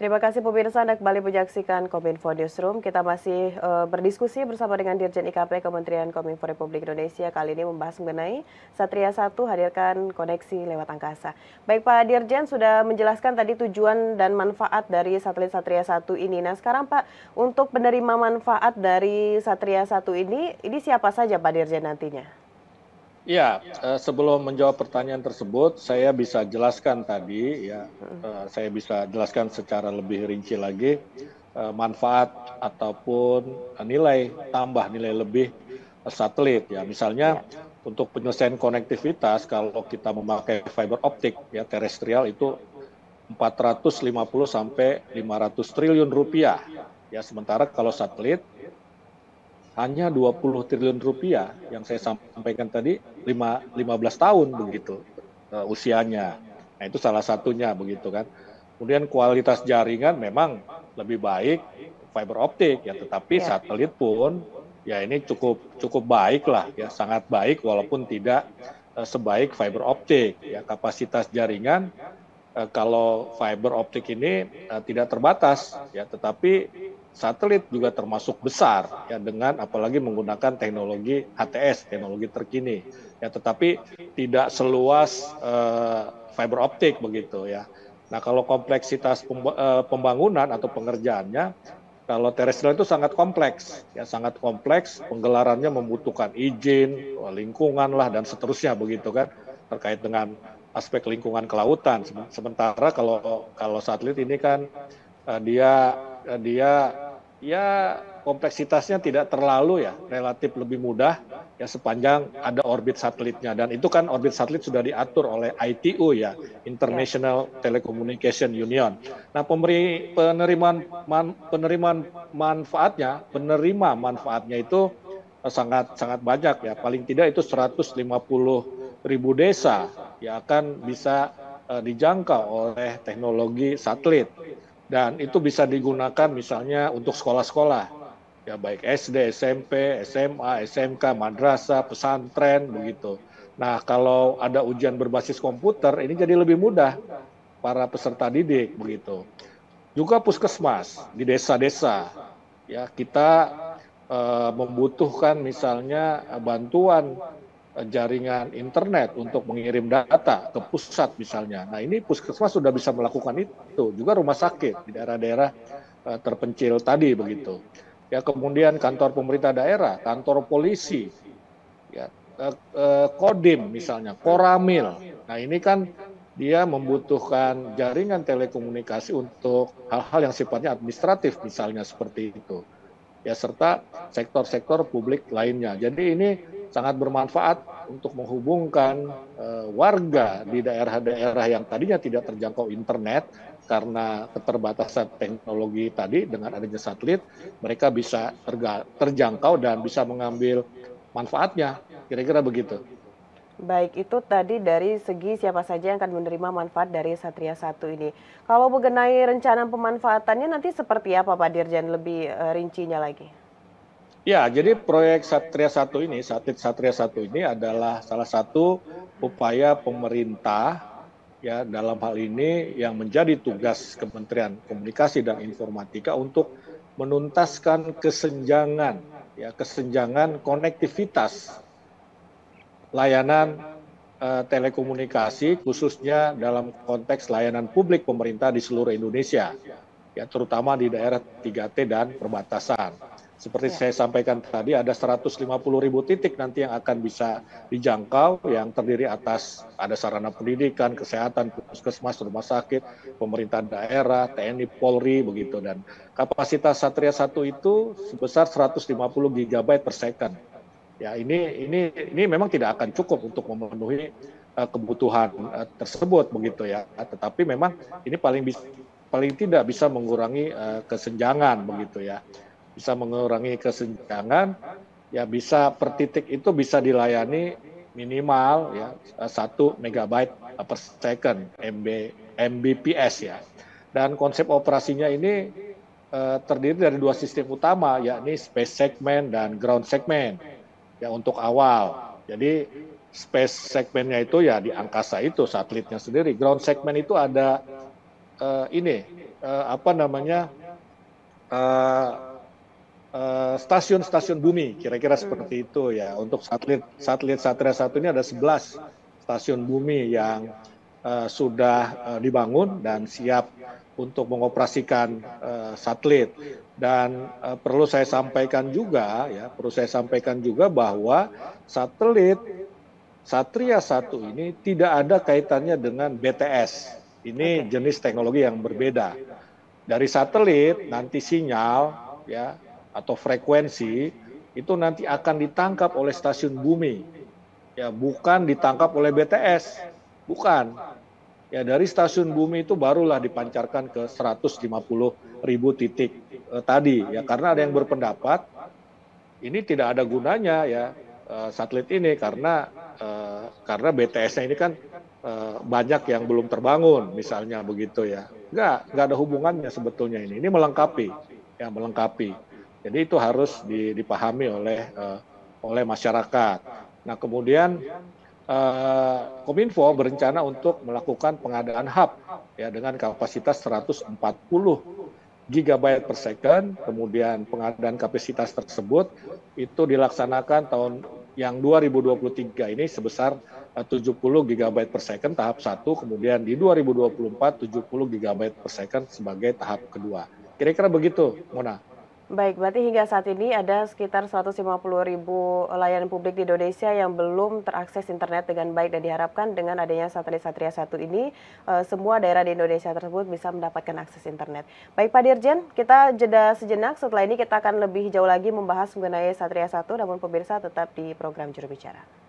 Terima kasih pemirsa, Anda kembali menyaksikan Kominfo Newsroom. Kita masih berdiskusi bersama dengan Dirjen IKP Kementerian Kominfo Republik Indonesia. Kali ini membahas mengenai Satria 1 hadirkan koneksi lewat angkasa. Baik Pak Dirjen, sudah menjelaskan tadi tujuan dan manfaat dari satelit Satria 1 ini. Nah sekarang Pak, untuk penerima manfaat dari Satria 1 ini siapa saja Pak Dirjen nantinya? Ya, sebelum menjawab pertanyaan tersebut, saya bisa jelaskan tadi, ya, saya bisa jelaskan secara lebih rinci lagi manfaat ataupun nilai tambah, nilai lebih satelit. Ya, misalnya untuk penyelesaian konektivitas, kalau kita memakai fiber optik, ya terestrial itu 450 sampai 500 triliun rupiah. Ya, sementara kalau satelit hanya 20 triliun rupiah yang saya sampaikan tadi 15 tahun begitu usianya. Nah itu salah satunya begitu kan. Kemudian kualitas jaringan memang lebih baik fiber optik ya, tetapi satelit pun ya ini cukup baik lah ya, sangat baik walaupun tidak sebaik fiber optik ya. Kapasitas jaringan kalau fiber optik ini tidak terbatas ya, tetapi satelit juga termasuk besar ya dengan apalagi menggunakan teknologi HTS, teknologi terkini ya, tetapi tidak seluas fiber optik begitu ya. Nah kalau kompleksitas pembangunan atau pengerjaannya, kalau terestrial itu sangat kompleks ya, sangat kompleks, penggelarannya membutuhkan izin lingkungan lah dan seterusnya begitu kan, terkait dengan aspek lingkungan kelautan. Sementara kalau satelit ini kan dia ya kompleksitasnya tidak terlalu ya, relatif lebih mudah ya sepanjang ada orbit satelitnya, dan itu kan orbit satelit sudah diatur oleh ITU ya, International Telecommunication Union. Nah, penerima manfaatnya itu sangat banyak ya, paling tidak itu 150.000 desa yang akan bisa dijangkau oleh teknologi satelit. Dan itu bisa digunakan misalnya untuk sekolah-sekolah, ya baik SD, SMP, SMA, SMK, madrasah, pesantren, begitu. Nah, kalau ada ujian berbasis komputer, ini jadi lebih mudah para peserta didik, begitu. Juga puskesmas di desa-desa, ya kita membutuhkan misalnya bantuan jaringan internet untuk mengirim data ke pusat misalnya. Nah ini puskesmas sudah bisa melakukan itu, juga rumah sakit di daerah-daerah terpencil tadi begitu. Ya kemudian kantor pemerintah daerah, kantor polisi, ya Kodim misalnya, Koramil. Nah ini kan dia membutuhkan jaringan telekomunikasi untuk hal-hal yang sifatnya administratif misalnya seperti itu. Ya serta sektor-sektor publik lainnya. Jadi ini sangat bermanfaat untuk menghubungkan warga di daerah-daerah yang tadinya tidak terjangkau internet karena keterbatasan teknologi tadi. Dengan adanya satelit, mereka bisa terjangkau dan bisa mengambil manfaatnya, kira-kira begitu. Baik, itu tadi dari segi siapa saja yang akan menerima manfaat dari Satria 1 ini. Kalau mengenai rencana pemanfaatannya nanti seperti apa Pak Dirjen, lebih rincinya lagi? Ya, jadi proyek Satria 1 ini, satelit Satria 1 ini adalah salah satu upaya pemerintah ya dalam hal ini yang menjadi tugas Kementerian Komunikasi dan Informatika untuk menuntaskan kesenjangan konektivitas layanan telekomunikasi khususnya dalam konteks layanan publik pemerintah di seluruh Indonesia, ya terutama di daerah 3T dan perbatasan. Seperti saya sampaikan tadi, ada 150.000 titik nanti yang akan bisa dijangkau, yang terdiri atas ada sarana pendidikan, kesehatan, puskesmas, rumah sakit, pemerintah daerah, TNI, Polri, begitu. Dan kapasitas Satria 1 itu sebesar 150 GB per second. Ya, ini memang tidak akan cukup untuk memenuhi kebutuhan tersebut begitu ya. Tetapi memang ini paling tidak bisa mengurangi kesenjangan begitu ya. Bisa mengurangi kesenjangan, ya bisa per titik itu bisa dilayani minimal ya 1 megabyte per second Mbps ya. Dan konsep operasinya ini terdiri dari dua sistem utama, yakni space segment dan ground segment. Ya untuk awal. Jadi space segmentnya itu ya di angkasa itu satelitnya sendiri. Ground segment itu ada ini apa namanya stasiun-stasiun bumi, kira-kira seperti itu ya. Untuk satelit Satria 1 ini ada 11 stasiun bumi yang sudah dibangun dan siap untuk mengoperasikan satelit. Dan perlu saya sampaikan juga bahwa satelit Satria 1 ini tidak ada kaitannya dengan BTS. Ini jenis teknologi yang berbeda. Dari satelit nanti sinyal ya atau frekuensi itu nanti akan ditangkap oleh stasiun bumi. Ya, bukan ditangkap oleh BTS. Bukan. Ya, dari stasiun bumi itu barulah dipancarkan ke 150.000 titik tadi ya, karena ada yang berpendapat ini tidak ada gunanya ya satelit ini karena BTS-nya ini kan banyak yang belum terbangun misalnya begitu ya. Nggak ada hubungannya sebetulnya ini. Ini melengkapi ya, melengkapi. Jadi itu harus dipahami oleh masyarakat. Nah, kemudian Kominfo berencana untuk melakukan pengadaan hub ya dengan kapasitas 140 gigabyte per second, kemudian pengadaan kapasitas tersebut itu dilaksanakan tahun yang 2023 ini sebesar 70 gigabyte per second tahap 1, kemudian di 2024 70 gigabyte per second sebagai tahap kedua. Kira-kira begitu, Mona. Baik, berarti hingga saat ini ada sekitar 150.000 layanan publik di Indonesia yang belum terakses internet dengan baik, dan diharapkan dengan adanya satelit Satria 1 ini semua daerah di Indonesia tersebut bisa mendapatkan akses internet. Baik Pak Dirjen, kita jeda sejenak, setelah ini kita akan lebih jauh lagi membahas mengenai Satria 1, namun pemirsa tetap di program Juru Bicara.